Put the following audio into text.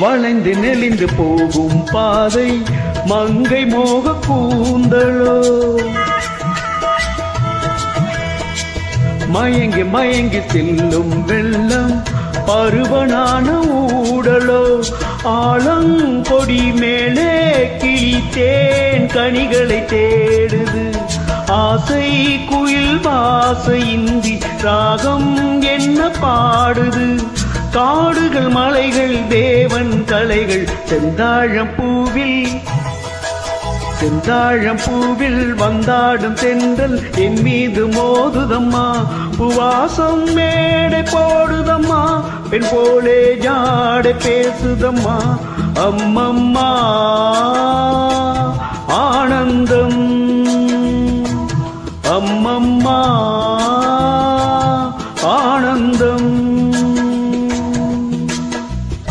வளைந்து நெளிந்து போகும் பாதை மங்கை மோக கூந்தலோ மயங்கி மயங்கி செல்லும் வெள்ளம் பருவனான ஊடலோ ஆலங்கொடி மேலே கிளித்தேன் கனிகளை தேடுது ஆசை குயில் வாசையின்றி ராகம் என்ன பாடுது காடுகள் மலைகள் தேவன் கலைகள் செந்தாழம் பூவில் வந்தாடும் தென்றல் என் மீது மோதுதம்மா புவாசம் மேடை போடுதம்மா பெண் போலே ஜாடை பேசுதம்மா அம்மம்மா